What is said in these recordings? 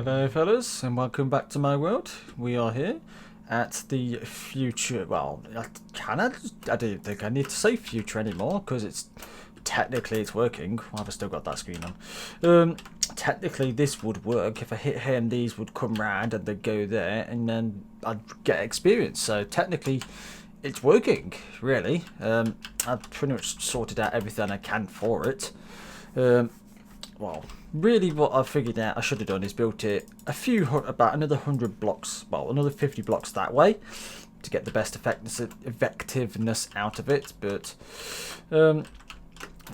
Hello fellas, and welcome back to my world. We are here at the future. Well, I don't think I need to say future anymore because it's technically working. Why have I still got that screen on? Technically this would work if I hit here and these would come round and they'd go there and then I'd get experience. So technically it's working, really. I've pretty much sorted out everything I can for it. Well, really what I've figured out I should have done is built it about another 100 blocks, well, another 50 blocks that way to get the best effectiveness out of it. But to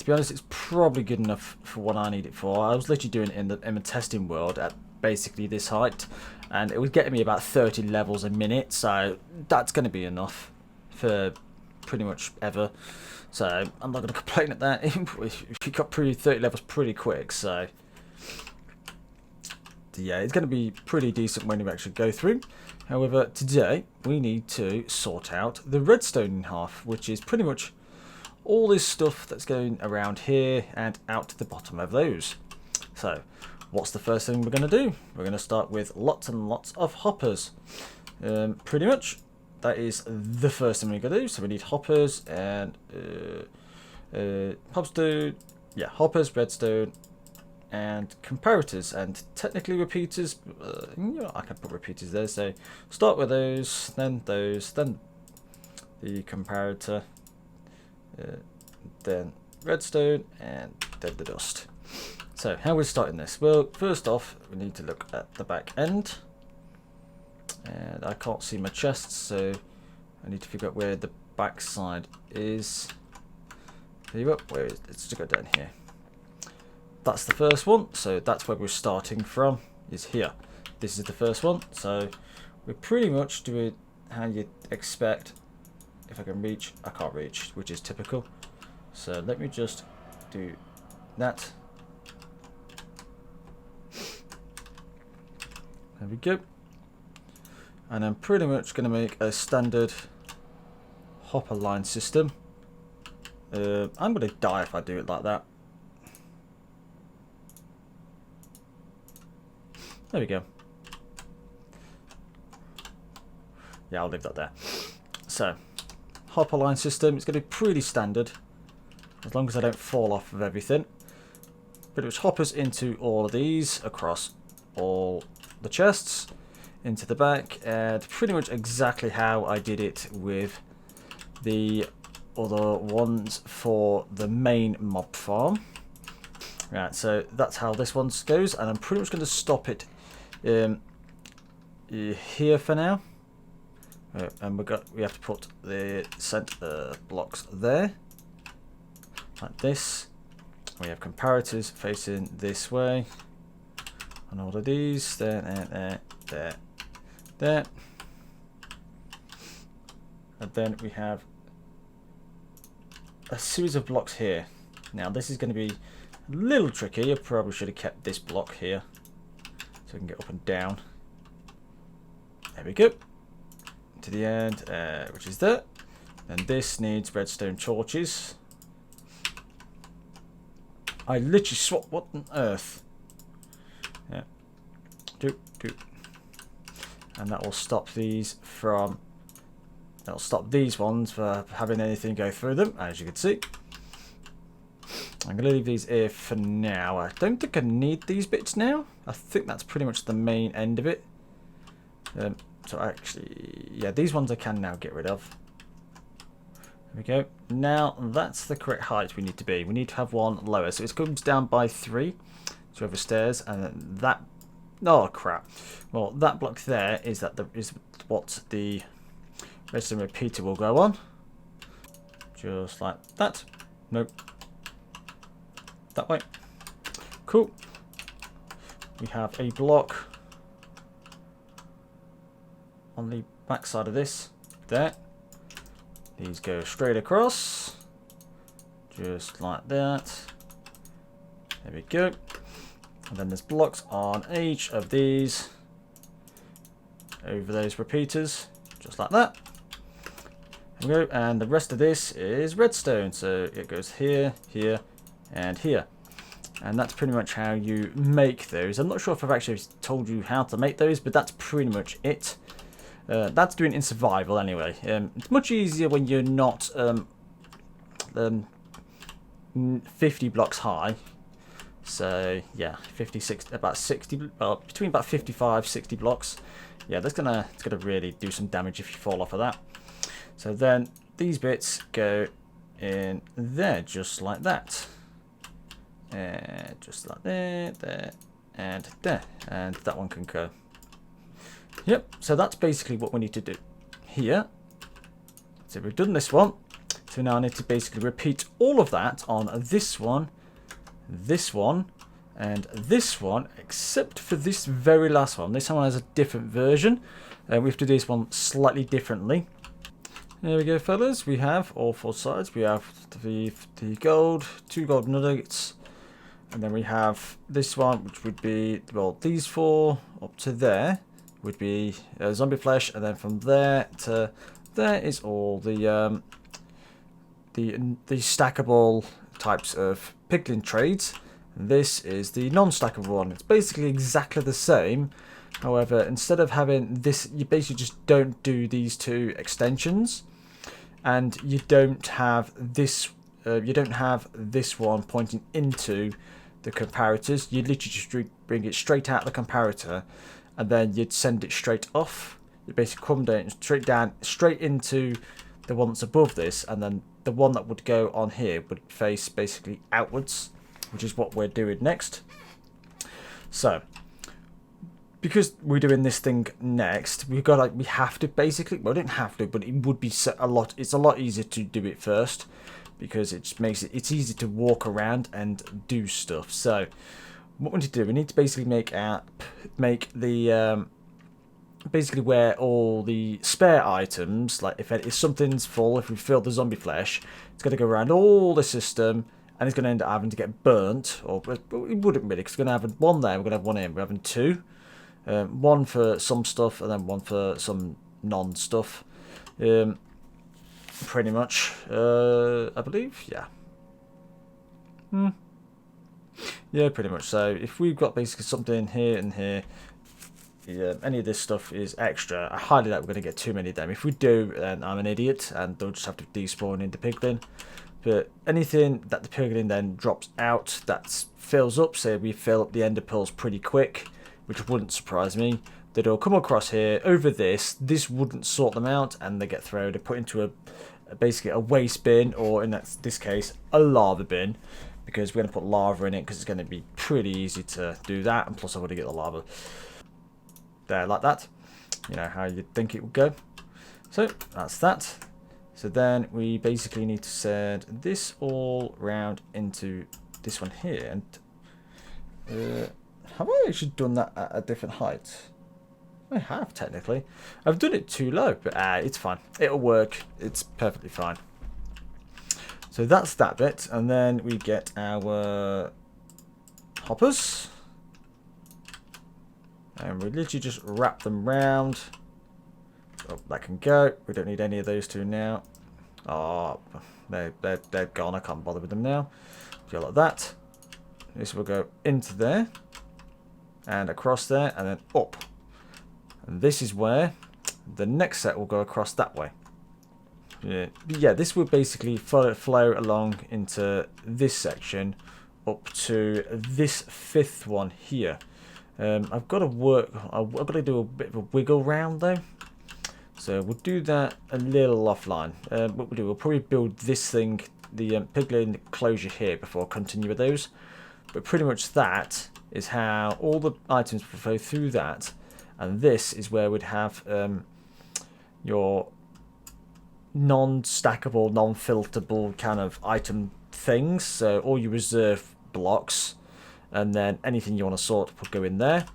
be honest, it's probably good enough for what I need it for. I was literally doing it in the testing world at basically this height, and it was getting me about 30 levels a minute, so that's going to be enough for pretty much ever. So I'm not going to complain at that. You got 30 levels pretty quick, so yeah, it's going to be pretty decent when you actually go through. However, today we need to sort out the redstone in half, which is pretty much all this stuff that's going around here and out to the bottom of those. So what's the first thing we're going to do? We're going to start with lots and lots of hoppers. Pretty much that is the first thing we're going to do. So we need hoppers and hoppers, redstone, and comparators, and technically repeaters. I can put repeaters there. So start with those, then the comparator, then redstone, and then the dust. So how are we starting this? Well, first off, we need to look at the back end. And I can't see my chests, so I need to figure out where the back side is. There you go. Where is it? Let's just go down here. That's the first one, so that's where we're starting from, is here. This is the first one, so we're pretty much doing how you'd expect. If I can reach, I can't reach, which is typical. So let me just do that. There we go. And I'm pretty much going to make a standard hopper line system. I'm going to die if I do it like that. There we go. Yeah, I'll leave that there. So, hopper line system, it's going to be pretty standard, as long as I don't fall off of everything. But it was hoppers into all of these, across all the chests, into the back, and pretty much exactly how I did it with the other ones for the main mob farm. Right, so that's how this one goes, and I'm pretty much going to stop it here for now. And we have to put the center blocks there, like this. We have comparators facing this way, and all of these there. And then we have a series of blocks here. Now this is going to be a little tricky. I probably should have kept this block here so we can get up and down. There we go. To the end, which is there. And this needs redstone torches. I literally swapped. What on earth? Yeah. And that will stop these from. That'll stop these ones for having anything go through them, as you can see. I'm going to leave these here for now. I don't think I need these bits now. I think that's pretty much the main end of it. So actually, yeah, these ones I can now get rid of. There we go. Now that's the correct height we need to be. We need to have one lower. So it comes down by 3 to over stairs, and that. Oh crap! Well, that block there is what the redstone repeater will go on. Just like that. Nope. That way. Cool. We have a block on the back side of this. There. These go straight across. Just like that. There we go. And then there's blocks on each of these over those repeaters. Just like that. There we go. And the rest of this is redstone. So it goes here, here, and here. And that's pretty much how you make those. I'm not sure if I've actually told you how to make those, but that's pretty much it. That's doing in survival anyway. It's much easier when you're not 50 blocks high. So yeah, 56, about 60, well, between about 55, 60 blocks. Yeah, it's gonna really do some damage if you fall off of that. So then these bits go in there, just like that. Just like there, and there. And that one can go. Yep, so that's basically what we need to do here. So we've done this one. So now I need to basically repeat all of that on this one, and this one, except for this very last one. This one has a different version. We have to do this one slightly differently. There we go, fellas. We have all four sides. We have the gold, 2 gold nuggets, and then we have this one, which would be, well, these 4 up to there would be zombie flesh, and then from there to there is all the stackable types of piglin trades. This is the non-stackable one. It's basically exactly the same. However, instead of having this, you basically just don't do these 2 extensions, and you don't have this. You don't have this one pointing into the comparators. You literally just bring it straight out the comparator, and then you'd send it straight off. You basically come down, straight into the one that's above this, and then the one that would go on here would face basically outwards, which is what we're doing next. So, because we're doing this thing next, we have to basically, well, we don't have to, but it would be it's a lot easier to do it first, because it just makes it's easy to walk around and do stuff. So what we need to do, we need to basically make the basically where all the spare items, like if something's full, if we fill the zombie flesh, it's going to go around all the system, and it's going to end up having to get burnt, or it wouldn't really, because we're going to have one there, we're going to have one here, we're having 2. One for some stuff, and then one for some non-stuff. Pretty much, I believe, yeah. Yeah, pretty much. So if we've got basically something here and here, yeah, any of this stuff is extra. I highly doubt we're going to get too many of them. If we do, then I'm an idiot, and they'll just have to despawn into Piglin. But anything that the Piglin then drops out that fills up, say we fill up the ender pearls pretty quick, which wouldn't surprise me, that will come across here over this wouldn't sort them out, and they get thrown, they're put into basically a waste bin, or in this case a lava bin, because we're going to put lava in it, because it's going to be pretty easy to do that, and plus I've got to get the lava there like that, you know how you'd think it would go. So that's that. So then we basically need to send this all round into this one here, and have I actually done that at a different height? I have, technically. I've done it too low, but it's fine. It'll work. It's perfectly fine. So that's that bit, and then we get our hoppers. And we literally just wrap them round. Oh, that can go. We don't need any of those 2 now. Oh, they're gone. I can't bother with them now. Go like that. This will go into there, and across there, and then up. And this is where the next set will go across that way. Yeah, this will basically flow along into this section up to this 5th one here. I've got to do a bit of a wiggle round though. So we'll do that a little offline. What we'll do, we'll probably build this thing, the piglin closure here, before I continue with those. But pretty much that is how all the items will flow through that. And this is where we'd have your non-stackable, non-filterable kind of item things. So all your reserve blocks, and then anything you want to sort will go in there.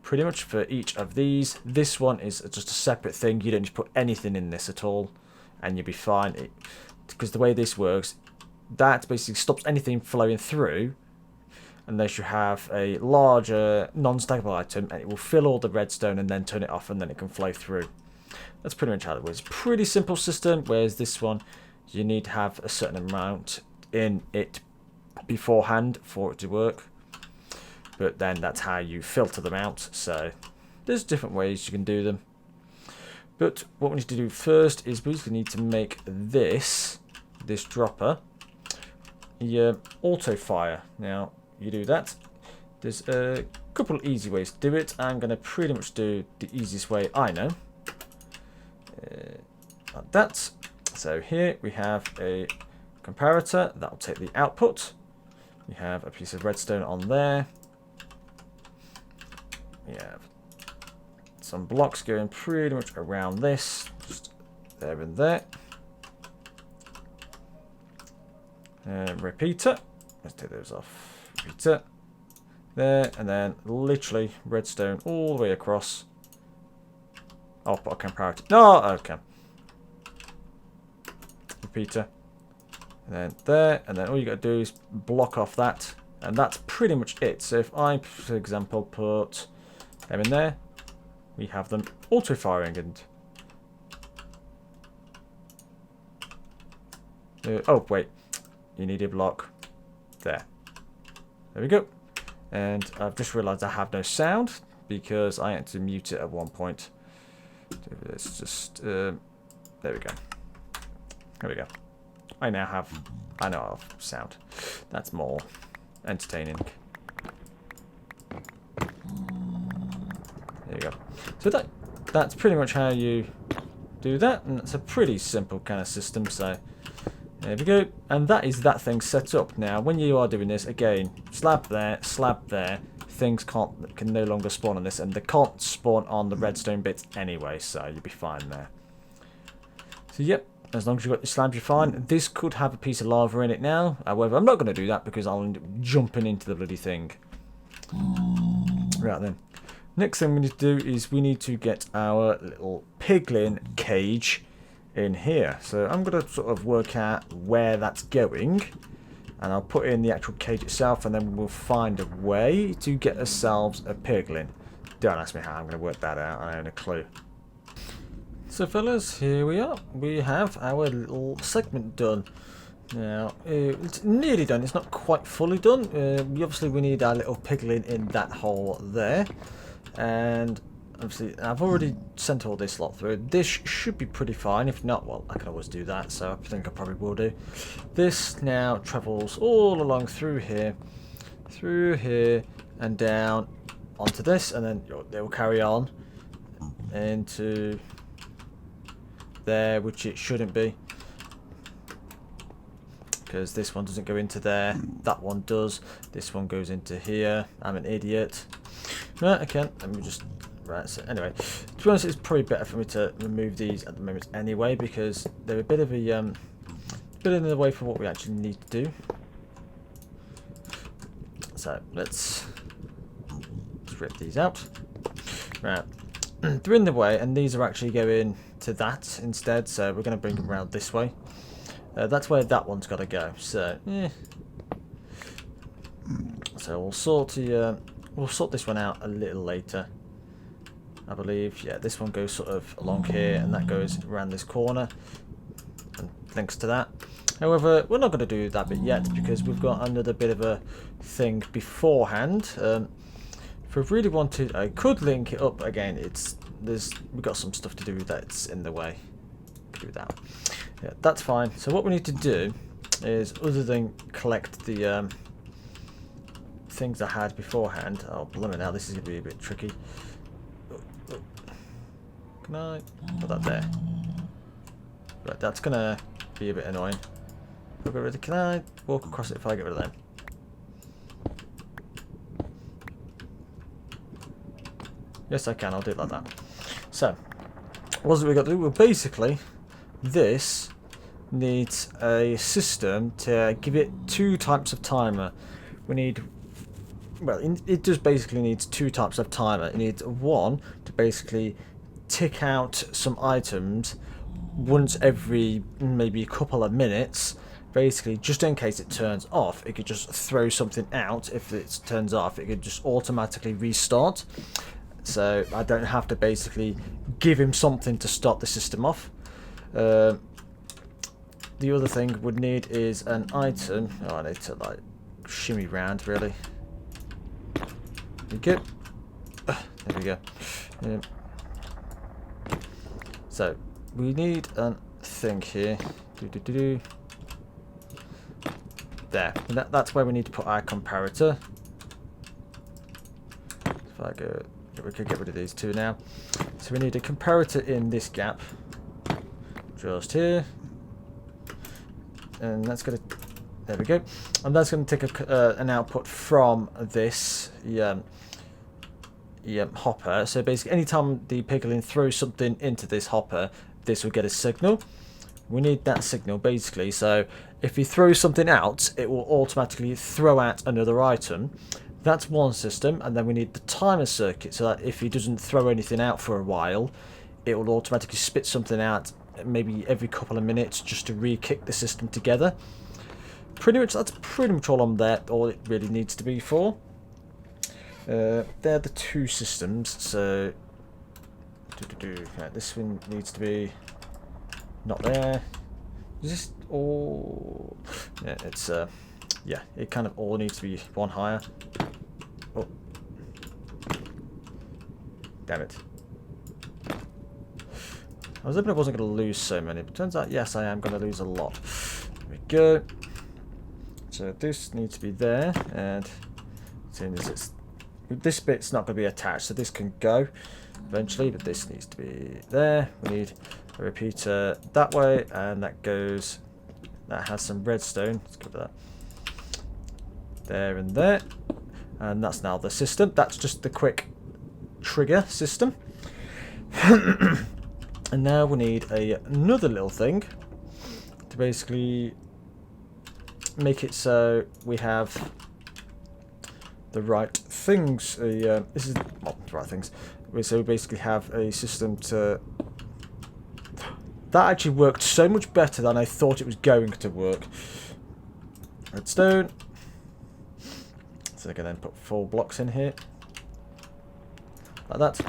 Pretty much for each of these. This one is just a separate thing. You don't need to put anything in this at all, and you'll be fine. Because the way this works, that basically stops anything flowing through, unless you have a larger non-stackable item, and it will fill all the redstone and then turn it off, and then it can flow through. That's pretty much how it works. Pretty simple system, whereas this one, you need to have a certain amount in it beforehand for it to work. But then that's how you filter them out. So there's different ways you can do them. But what we need to do first is we need to make this dropper auto fire. Now you do that. There's a couple of easy ways to do it. I'm going to pretty much do the easiest way I know. Like that. So here we have a comparator that will take the output. We have a piece of redstone on there. We have some blocks going pretty much around this, just there and there. Repeater. Let's take those off. Repeater. There, and then literally redstone all the way across. I'll put a comparator. No, okay. Repeater. And then there, and then all you got to do is block off that, and that's pretty much it. So if I, for example, put them in there, we have them auto firing. And oh wait, you need a block there. There we go. And I've just realised I have no sound because I had to mute it at one point. Let's just there we go. There we go. I now have sound. That's more entertaining. There you go. So that's pretty much how you do that, and it's a pretty simple kind of system. So there we go, and that is that thing set up. Now when you are doing this, again, slab there, things can no longer spawn on this, and they can't spawn on the redstone bits anyway, so you'll be fine there. So yep, as long as you've got your slabs, you're fine. This could have a piece of lava in it now, however I'm not going to do that because I'll end up jumping into the bloody thing. Right then, next thing we need to do is we need to get our little piglin cage in here. So I'm going to sort of work out where that's going, and I'll put in the actual cage itself, and then we'll find a way to get ourselves a piglin. Don't ask me how I'm going to work that out, I don't have a clue. So fellas, here we are. We have our little segment done. Now, it's nearly done. It's not quite fully done. Obviously we need our little piglin in that hole there, and obviously I've already sent all this lot through. This should be pretty fine. If not, well, I can always do that, so I think I probably will do. This now travels all along through here, and down onto this, and then it will carry on into there, which it shouldn't be, because this one doesn't go into there, that one does, this one goes into here. I'm an idiot. No, I can't. Let me just... Right, so anyway, to be honest, it's probably better for me to remove these at the moment anyway, because they're a bit of a bit in the way for what we actually need to do. So let's rip these out. Right, they're in the way, and these are actually going to that instead, so we're going to bring them around this way. That's where that one's got to go. So so we'll sort this one out a little later, I believe. Yeah, this one goes sort of along here, and that goes around this corner and links to that. However, we're not going to do that bit yet because we've got another bit of a thing beforehand. If I really wanted, I could link it up again. We've got some stuff to do that's in the way. Do that. Yeah, that's fine. So what we need to do is, other than collect the things I had beforehand. Oh, blimey, now this is going to be a bit tricky. Can I put that there? Right, that's going to be a bit annoying. Can I walk across it if I get rid of them? Yes, I can. I'll do it like that. So, what have we got to do? Well, basically, this needs a system to give it 2 types of timer. We need... Well, it just basically needs 2 types of timer. It needs one to basically tick out some items once every maybe a couple of minutes. Basically, just in case it turns off, it could just throw something out. If it turns off, it could just automatically restart. So I don't have to basically give him something to start the system off. The other thing would need is an item. Oh, I need to like shimmy round, really. There we go. There we go. So, we need a thing here. There. And that's where we need to put our comparator. If I go... We could get rid of these two now. So we need a comparator in this gap. Just here. And that's going to... There we go. And that's going to take an output from this hopper. So basically, anytime the Piglin throws something into this hopper, this will get a signal. We need that signal, basically. So if he throws something out, it will automatically throw out another item. That's one system. And then we need the timer circuit, so that if he doesn't throw anything out for a while, it will automatically spit something out maybe every couple of minutes just to re-kick the system together. That's pretty much all all it really needs to be for. They're the two systems, so this one needs to be not there. Is this all? Yeah, it's yeah, it kind of all needs to be one higher. Oh, damn it! I was hoping I wasn't going to lose so many, but turns out yes, I am going to lose a lot. There we go. So this needs to be there, and seeing as this bit's not going to be attached, so this can go eventually, but this needs to be there. We need a repeater that way, and that goes. That has some redstone. Let's go for that. There and there, and that's now the system. That's just the quick trigger system. And now we need another little thing to basically make it so we have the right things. This is well, the right things. So we basically have a system to that actually worked so much better than I thought it was going to work. Redstone. So I can then put 4 blocks in here, like that.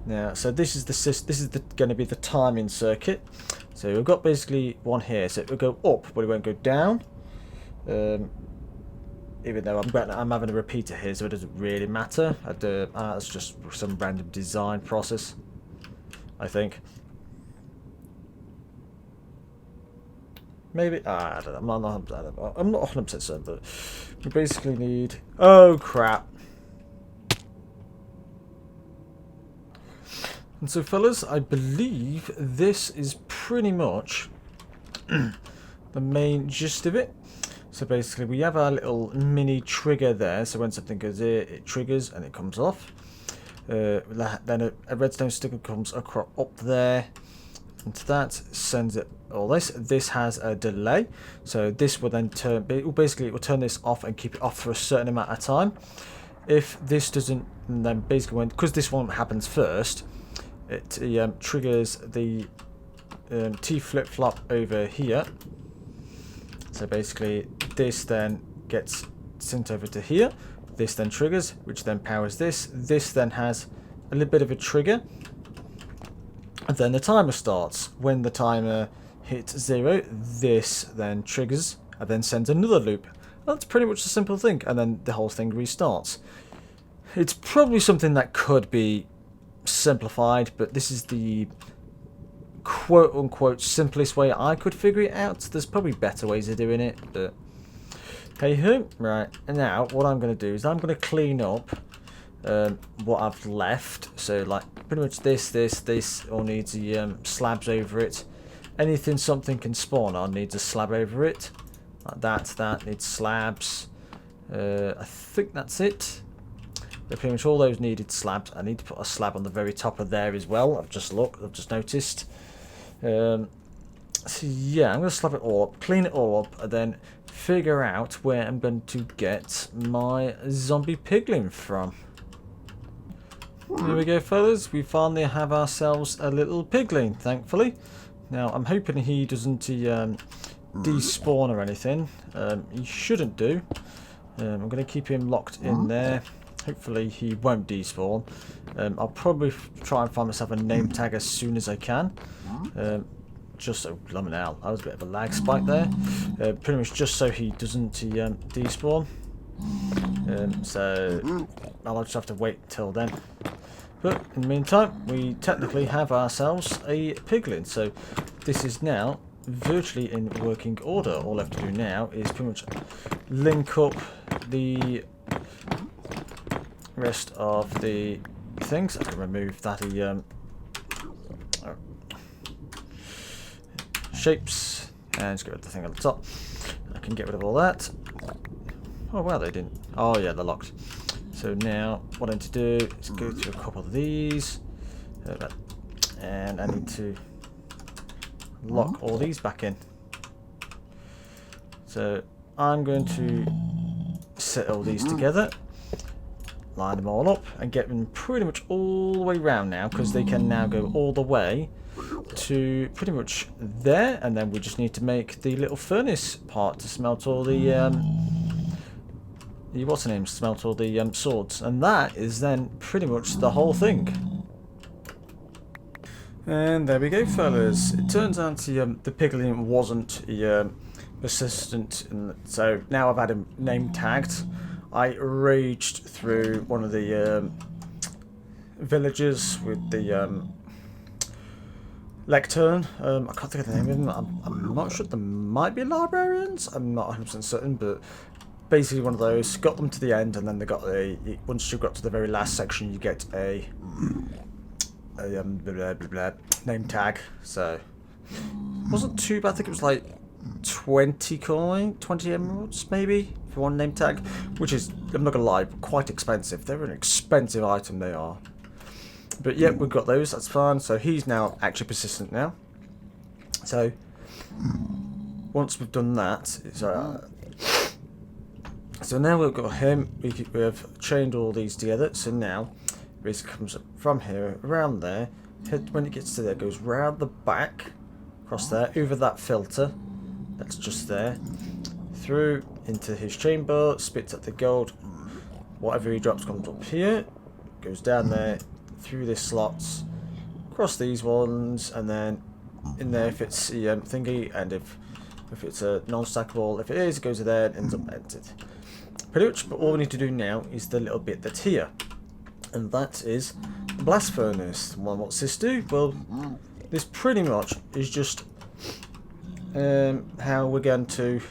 Now, so this is going to be the timing circuit. So we've got basically one here, so it will go up, but it won't go down. Even though I'm having a repeater here, so it doesn't really matter. That's just some random design process, I think. Maybe I don't know. I'm not 100% certain, but we basically need. Oh crap! And so, fellas, I believe this is pretty much the main gist of it. So basically, we have our little mini trigger there. So when something goes here, it triggers and it comes off. Then a redstone sticker comes across up there. And that sends it all this. This has a delay, so this will then turn. Basically, it will turn this off and keep it off for a certain amount of time. If this doesn't, then basically because this one happens first, it triggers the T flip flop over here. So basically, this then gets sent over to here. This then triggers, which then powers this. This then has a little bit of a trigger. And then the timer starts. When the timer hits 0, this then triggers and then sends another loop. That's pretty much a simple thing, and then the whole thing restarts. It's probably something that could be simplified, but this is the quote-unquote simplest way I could figure it out. There's probably better ways of doing it, but hey-ho. Right, and now what I'm going to do is I'm going to clean up what I've left. So like pretty much this all needs slabs over it. Anything something can spawn on needs a slab over it. Like that needs slabs. I think that's it. But pretty much all those needed slabs. I need to put a slab on the very top of there as well. I've just noticed. So yeah, I'm going to slab it all up, clean it all up, and then figure out where I'm going to get my zombie piglin from. Here we go, fellas. We finally have ourselves a little piglin, thankfully. Now, I'm hoping he doesn't despawn or anything. He shouldn't do. I'm going to keep him locked in there. Hopefully he won't despawn. I'll probably try and find myself a name tag as soon as I can. just so blimmin' hell, that was a bit of a lag spike there. Pretty much just so he doesn't despawn. So I'll just have to wait till then. But in the meantime, we technically have ourselves a piglin. So this is now virtually in working order. All I have to do now is pretty much link up the rest of the things. I can remove that shapes and just get rid of the thing at the top. I can get rid of all that. Oh wow, they didn't. Oh yeah, they're locked. So now what I need to do is go through a couple of these, and I need to lock all these back in. So I'm going to set all these together, line them all up, and get them pretty much all the way around now, because they can now go all the way to pretty much there, and then we just need to make the little furnace part to smelt all the what's the name? Smelt all the swords, and that is then pretty much the whole thing. And there we go, fellas. It turns out the piglin wasn't persistent, so now I've had him name tagged. I raged through one of the villages with the lectern. I can't think of the name of them. I'm not sure. There might be librarians. I'm not 100% certain, but basically one of those. Got them to the end, and then they got once you got to the very last section, you get a blah, blah, blah, name tag. So it wasn't too bad. I think it was like 20 emeralds maybe for one name tag, which is, I'm not gonna lie, quite expensive. They're an expensive item, they are. But yeah, we've got those, that's fine. So he's now actually persistent now. So once we've done that, so now we've got him. We have chained all these together. So now it basically comes from here around there. When it gets to there, it goes round the back, across there, over that filter that's just there, through into his chamber, spits at the gold. Whatever he drops comes up here, goes down there, through these slots, across these ones, and then in there if it's the thingy, and if it's a non-stackable, if it is, it goes there and ends up entered. Pretty much, but all we need to do now is the little bit that's here, and that is the blast furnace. Well, what's this do? Well, this pretty much is just how we're going to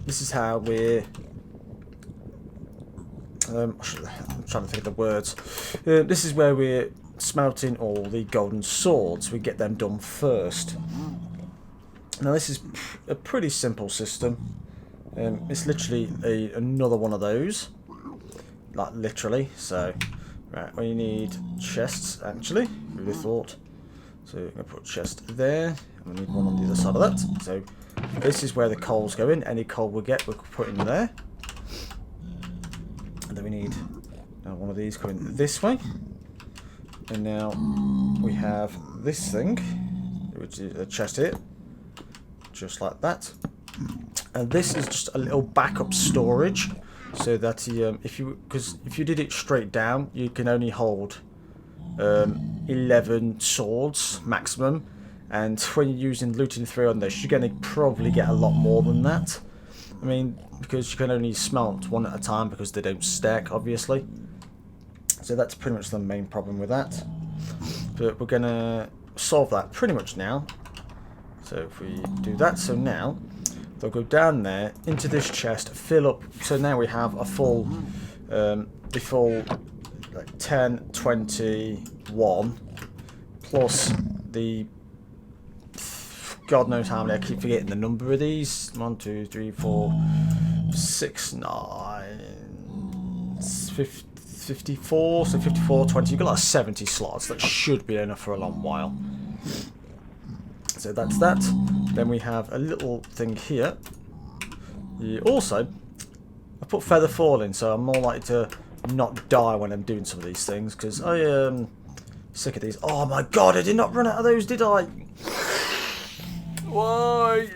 this is how we're I'm trying to think of the words. This is where we're smelting all the golden swords. We get them done first. Now this is a pretty simple system. It's literally another one of those, like literally. So right, we need chests actually. Who would have thought? So I'm going to put a chest there, and we need one on the other side of that. So this is where the coals go in. Any coal we get, we'll put in there. And then we need one of these coming this way. And now we have this thing, which is a chest here, just like that. And this is just a little backup storage, so that if you did it straight down, you can only hold 11 swords maximum, and when you're using looting 3 on this, you're going to probably get a lot more than that. I mean, because you can only smelt one at a time because they don't stack, obviously. So that's pretty much the main problem with that. But we're going to solve that pretty much now. So if we do that, so now they'll go down there into this chest, fill up. So now we have a full, like 10, 21, plus the God knows how many. I keep forgetting the number of these. 1, 2, 3, 4, 6, 9, 54. So 54, 20. You've got like 70 slots. That should be enough for a long while. So that's that. Then we have a little thing here. Also, I put feather fall in, so I'm more likely to not die when I'm doing some of these things, because I am sick of these. Oh my god, I did not run out of those, did I? Why?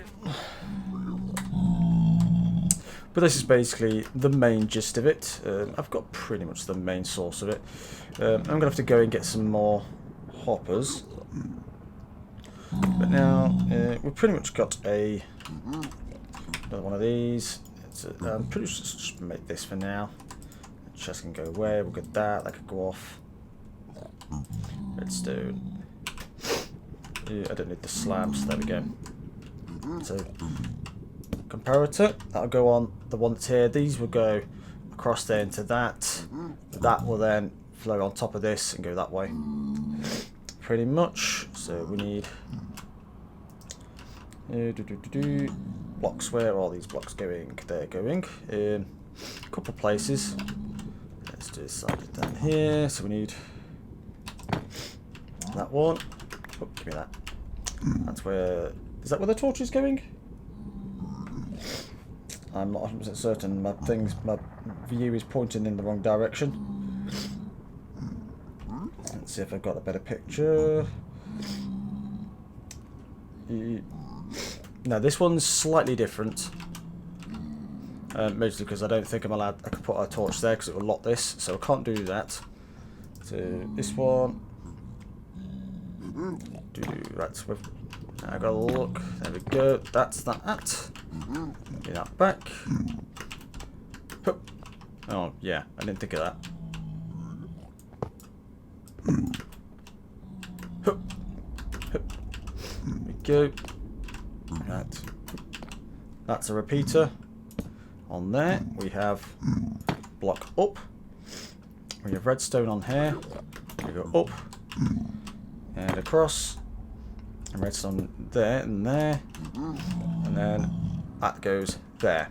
But this is basically the main gist of it. I've got pretty much the main source of it. I'm going to have to go and get some more hoppers. But now we've pretty much got another one of these. I'm pretty sure just make this for now. The chest can go away. We'll get that. That could go off. Redstone. Yeah, I don't need the slabs. There we go. So comparator. That'll go on the one that's here. These will go across there into that. That will then flow on top of this and go that way. Pretty much. So we need blocks. Where are all these blocks going? They're going in a couple of places. Let's do this side down here. So we need that one. Oh, give me that. That's where. Is that where the torch is going? I'm not 100% certain. My view is pointing in the wrong direction. Let's see if I've got a better picture. No, this one's slightly different. Mostly because I don't think I can put a torch there because it will lock this, so I can't do that. So this one. That's with. I gotta look. There we go. That's that. Get that back. Oh yeah, I didn't think of that. There we go. Right. That's a repeater. On there we have block up. We have redstone on here. We go up and across. And redstone there and there. And then that goes there.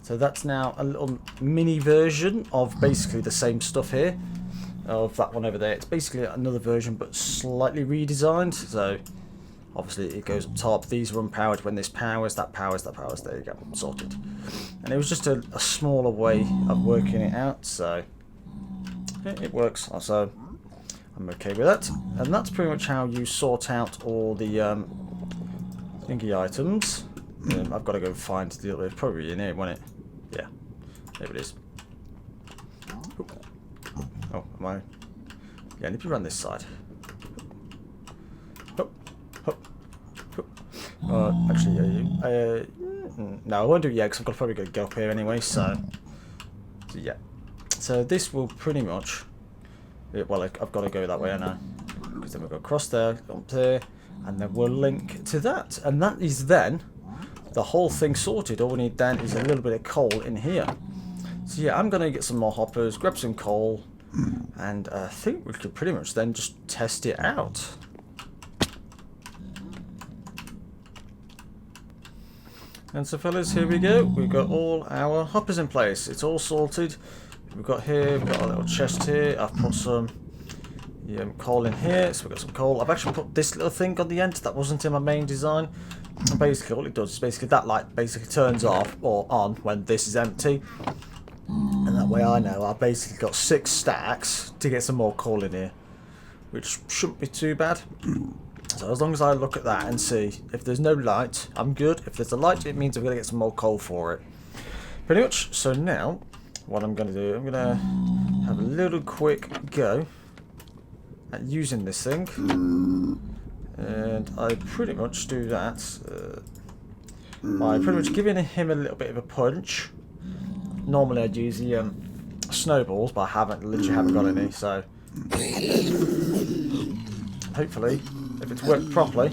So that's now a little mini version of basically the same stuff here. Of that one over there. It's basically another version but slightly redesigned. So obviously it goes up top. These are unpowered. When this powers, that powers, that powers. There you go. Sorted. And it was just a smaller way of working it out. So it works. So I'm okay with that. And that's pretty much how you sort out all the thingy items. I've got to go find the other. It's probably in here, won't it? Yeah. There it is. Oh, am I? Yeah, I need to run this side. Actually, no, I won't do it yet because I've probably got to go up here anyway. So yeah. So this will pretty much. Well, I've got to go that way now because then we'll go across there, up there, and then we'll link to that, and that is then the whole thing sorted. All we need then is a little bit of coal in here. So yeah, I'm gonna get some more hoppers, grab some coal, and I think we could pretty much then just test it out. And so fellas, here we go. We've got all our hoppers in place. It's all sorted. We've got here, we've got a little chest here. I've put some coal in here, so we've got some coal. I've actually put this little thing on the end that wasn't in my main design. And basically all it does is basically that light basically turns off or on when this is empty. And that way I know I've basically got 6 stacks to get some more coal in here, which shouldn't be too bad. So as long as I look at that and see if there's no light, I'm good. If there's a light, it means I'm going to get some more coal for it. Pretty much. So now what I'm going to do, I'm going to have a little quick go at using this thing. And I pretty much do that by pretty much giving him a little bit of a punch. Normally I'd use the snowballs, but I literally haven't got any, so hopefully, if it's worked properly.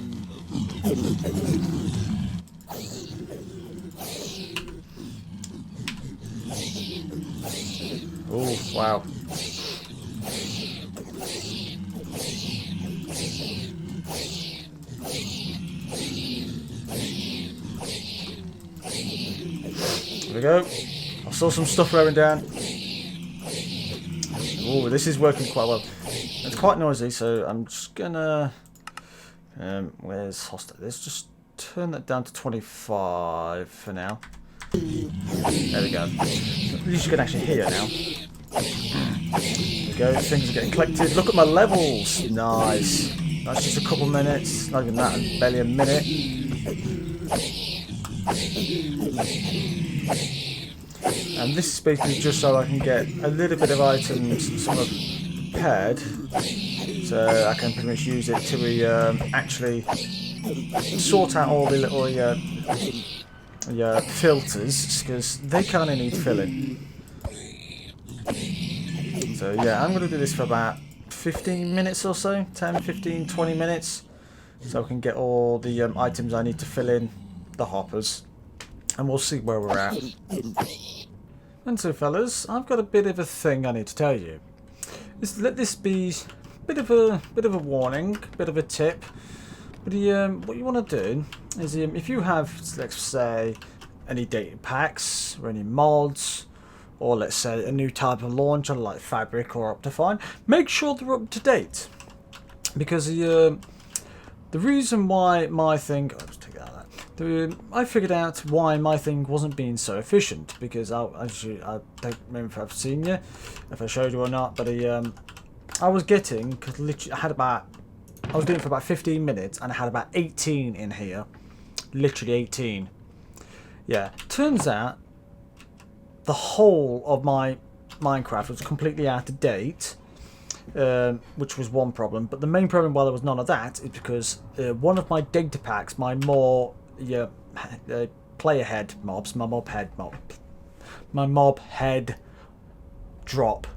Oh, wow. There we go. I saw some stuff rolling down. Oh, this is working quite well. It's quite noisy, so I'm just gonna. Where's hostile? Let's just turn that down to 25 for now. There we go. At least you can actually hear now. There we go. Things are getting collected. Look at my levels. Nice. That's just a couple minutes. Not even that. Barely a minute. And this is basically just so I can get a little bit of items sort of paired So I can pretty much use it to actually sort out all the little filters, because they kind of need filling. So yeah, I'm going to do this for about 15 minutes or so, 10, 15, 20 minutes, so I can get all the items I need to fill in the hoppers, and we'll see where we're at. And so fellas, I've got a bit of a thing I need to tell you. Let this be a bit of a warning, a bit of a tip. But what you want to do is, if you have, let's say, any data packs or any mods, or let's say a new type of launcher like Fabric or Optifine, make sure they're up to date. Because the reason why my thing, let's take that out. I figured out why my thing wasn't being so efficient, because I don't remember if I've seen you, if I showed you or not, but I was getting, because literally I was doing it for about 15 minutes and I had about 18 in here. Literally 18. Yeah, turns out the whole of my Minecraft was completely out of date, which was one problem. But the main problem why there was none of that is because one of my data packs, my more player head mobs, my mob head drop,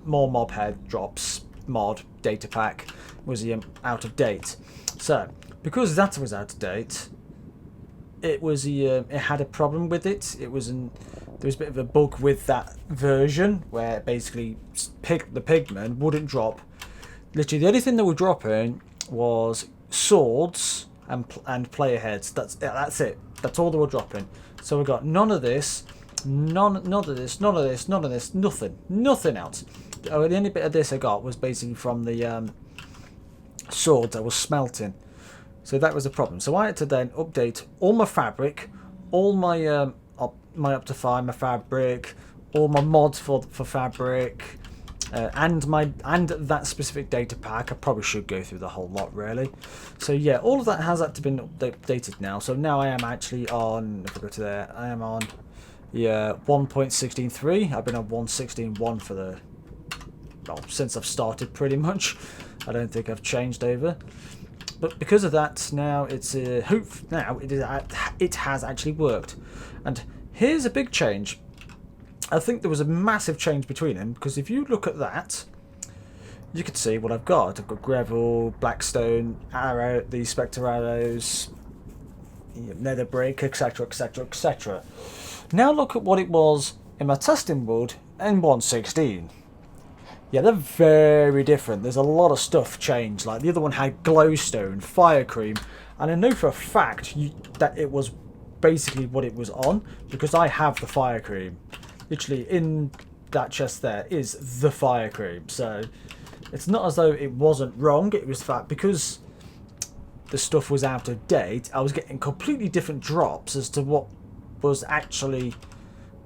more mob head drops mod data pack was out of date. So because that was out of date, it was it had a problem with it. There was a bit of a bug with that version where basically the pigmen wouldn't drop. Literally the only thing they were dropping was swords and player heads. That's it. That's all they were dropping. So we got none of this, none of this, none of this, none of this, nothing else. The only bit of this I got was basically from the swords I was smelting. So that was a problem. So I had to then update all my fabric, all my my Optifine, my fabric, all my mods for fabric, and that specific data pack. I probably should go through the whole lot really. So yeah, all of that has had to be updated now. So now I am actually on, if I go to there, I am on 1.16.3. I've been on 1.16.1 for the, well, since I've started pretty much. I don't think I've changed over. But because of that, now it's it has actually worked. And here's a big change. I think there was a massive change between them, because if you look at that, you can see what I've got. I've got gravel, blackstone, arrow, these spectre arrows, nether brick, etc, etc, etc. Now look at what it was in my testing world in 1.16. Yeah, they're very different. There's a lot of stuff changed. Like the other one had glowstone, fire cream, and I know for a fact that it was basically what it was on, because I have the fire cream. Literally in that chest there is the fire cream. So it's not as though it wasn't wrong. It was the fact because the stuff was out of date, I was getting completely different drops as to what was actually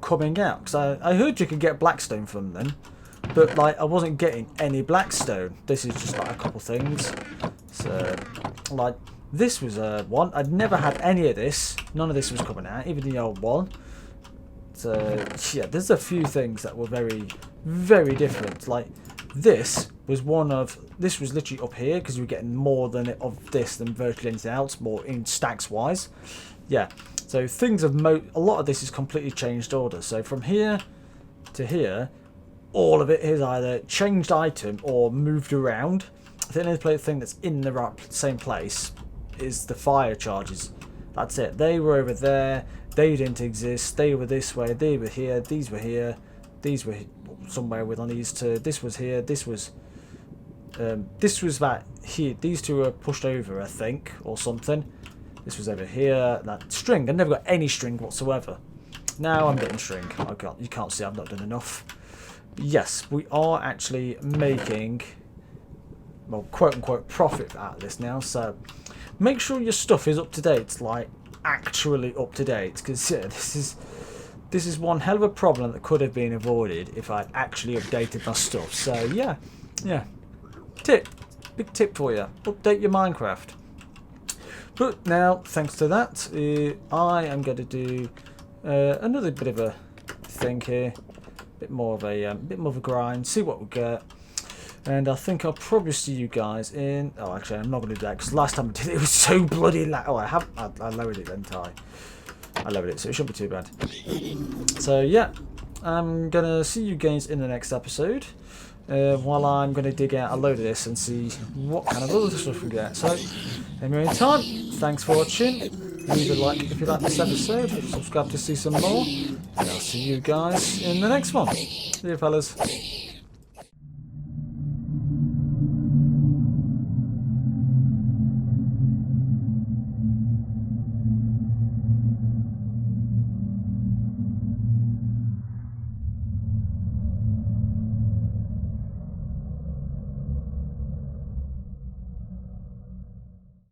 coming out. Because I heard you could get blackstone from them. But like I wasn't getting any blackstone. This is just like a couple things. So like this was one. I'd never had any of this. None of this was coming out, even the old one. So yeah, there's a few things that were very, very different. Like this was this was literally up here because we were getting more of this than virtually anything else, more in stacks wise. Yeah. So things have a lot of this is completely changed order. So from here to here, all of it is either changed item or moved around. I think the only thing that's in the same place is the fire charges. That's it. They were over there. They didn't exist. They were this way. They were here. These were here. These were somewhere with on these two. This was here. This was that here. These two were pushed over, I think, or something. This was over here. That string. I never got any string whatsoever. Now I'm getting string. You can't see. I've not done enough. Yes, we are actually making, well, quote-unquote profit out of this now, so make sure your stuff is up to date, like actually up to date, because yeah, this is one hell of a problem that could have been avoided if I actually updated my stuff. So yeah, big tip for you, update your Minecraft. But now, thanks to that, I am going to do another bit of a thing here. Bit more of a grind, see what we get. And I think I'll probably see you guys in... Oh, actually, I'm not going to do that, because last time I did it, it was so bloody loud. Oh, I lowered it, didn't I? I lowered it, so it shouldn't be too bad. So, yeah. I'm going to see you guys in the next episode. While I'm going to dig out a load of this and see what kind of other stuff we get. So, in the meantime, thanks for watching. Leave a like if you like this episode. Subscribe to see some more. And I'll see you guys in the next one. See you, fellas.